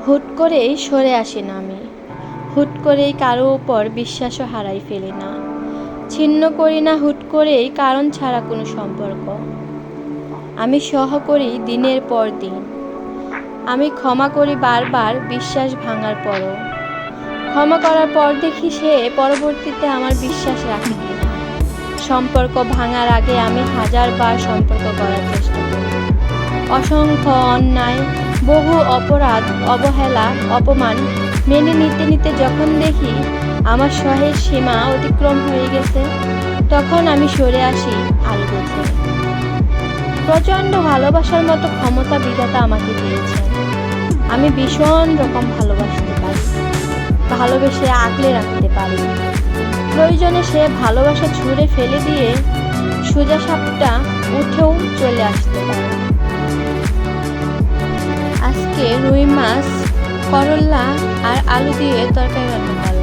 হুট করেই সরে আসি না আমি, হুট করেই কারো উপর বিশ্বাসও হারাই ফেলি না, ছিন্ন করি না হুট করেই কারণ ছাড়া কোনো সম্পর্ক। আমি সহ করি দিনের পর দিন, আমি ক্ষমা করি বারবার বিশ্বাস ভাঙার পরও। ক্ষমা করার পর দেখি সে পরবর্তীতে আমার বিশ্বাস রাখে কিনা। সম্পর্ক ভাঙার আগে আমি হাজারবার সম্পর্ক করার চেষ্টা করি। অসংখ্য অন্যায়, বহু অপরাধ, অবহেলা, অপমান মেনে নিতে নিতে যখন দেখি আমার সহের সীমা অতিক্রম হয়ে গেছে, তখন আমি সরে আসি আরো বেঁচে। প্রচণ্ড ভালোবাসার মতো ক্ষমতা বিধাতা আমাকে দিয়েছেন। আমি ভীষণ রকম ভালোবাসতে পারি, ভালোবেসে আগলে রাখতে পারি। প্রয়োজনে সে ভালোবাসা ছুঁড়ে ফেলে দিয়ে সোজা সাপটা উঠেও চলে আসতে পারে। আজকে রুই মাছ, করল্লা আর আলু দিয়ে তরকারি রান্না করা।